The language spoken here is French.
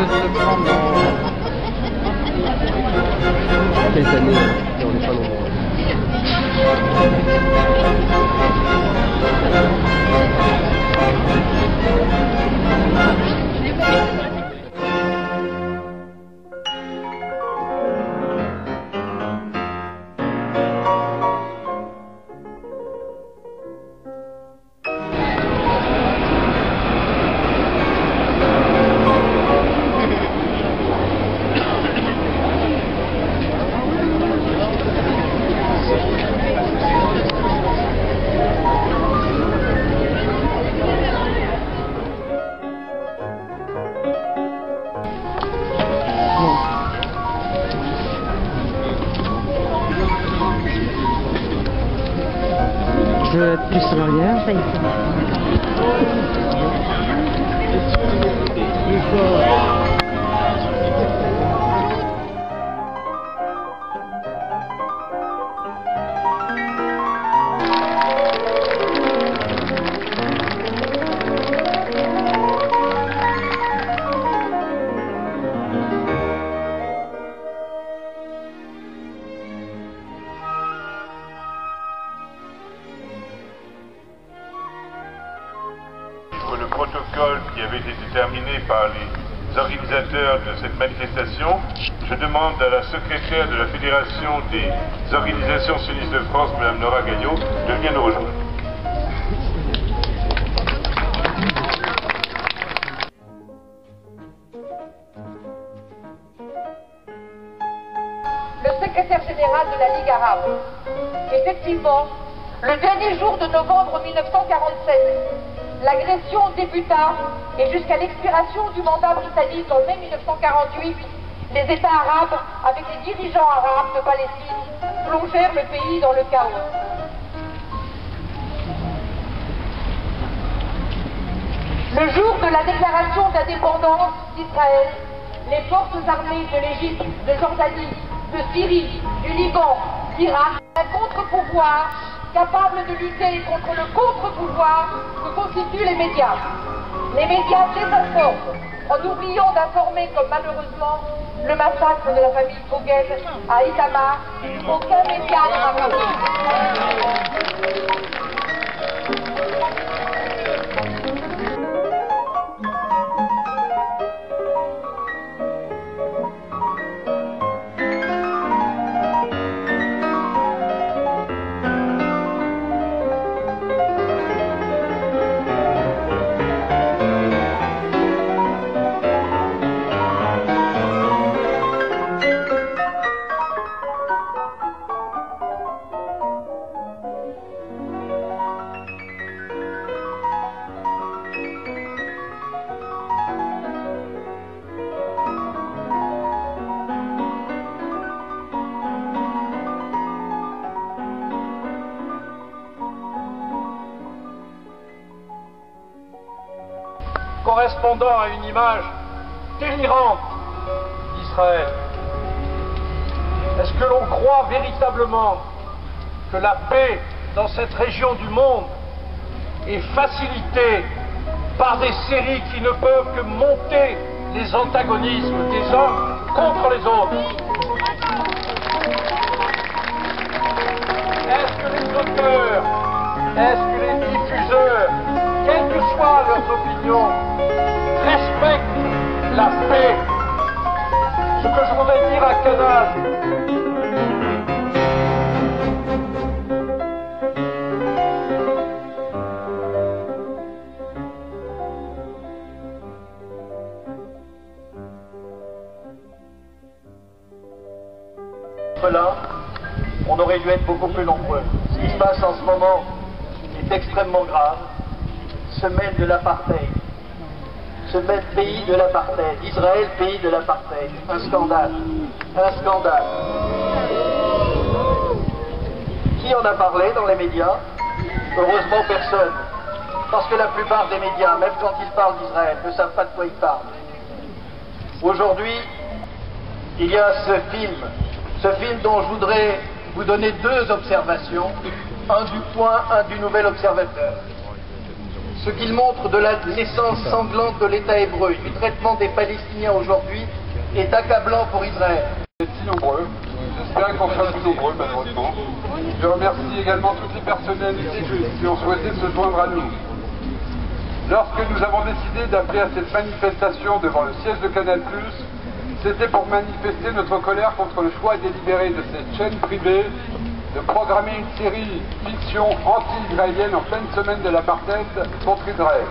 de se prendre quelques années, et on n'est pas nombreux. Je veux être plus en arrière, ça y est. Le protocole qui avait été déterminé par les organisateurs de cette manifestation, je demande à la secrétaire de la Fédération des organisations sionistes de France, Mme Nora Gaillot, de venir nous rejoindre. Le secrétaire général de la Ligue arabe. Effectivement, le dernier jour de novembre 1947, l'agression débuta et jusqu'à l'expiration du mandat britannique en mai 1948, les États arabes, avec les dirigeants arabes de Palestine, plongèrent le pays dans le chaos. Le jour de la déclaration d'indépendance d'Israël, les forces armées de l'Égypte, de Jordanie, de Syrie, du Liban, d'Irak, un contre-pouvoir capable de lutter contre le contre-pouvoir que constituent les médias. Les médias désinforment, en oubliant d'informer, comme malheureusement le massacre de la famille Fogel à Itamar. Aucun média ne rapporte. Correspondant à une image délirante d'Israël. Est-ce que l'on croit véritablement que la paix dans cette région du monde est facilitée par des séries qui ne peuvent que monter les antagonismes des uns contre les autres? Est-ce que les auteurs, est-ce que les diffuseurs, quelles que soient leurs opinions, respectent la paix? Ce que je voudrais dire à Canal, là, on aurait dû être beaucoup plus nombreux. Ce qui se passe en ce moment est extrêmement grave. Semaine de l'apartheid. Semaine pays de l'apartheid. Israël, pays de l'apartheid. Un scandale. Un scandale. Qui en a parlé dans les médias? Heureusement personne. Parce que la plupart des médias, même quand ils parlent d'Israël, ne savent pas de quoi ils parlent. Aujourd'hui, il y a ce film dont je voudrais vous donner deux observations, un du Point, un du Nouvel Observateur. Ce qu'il montre de la naissance sanglante de l'État hébreu et du traitement des Palestiniens aujourd'hui est accablant pour Israël. Vous êtes si nombreux, j'espère qu'on sera plus nombreux malheureusement. Je remercie également toutes les personnalités qui ont souhaité se joindre à nous. Lorsque nous avons décidé d'appeler à cette manifestation devant le siège de Canal+, c'était pour manifester notre colère contre le choix délibéré de cette chaîne privée de programmer une série fiction anti-israélienne en pleine semaine de l'apartheid contre Israël.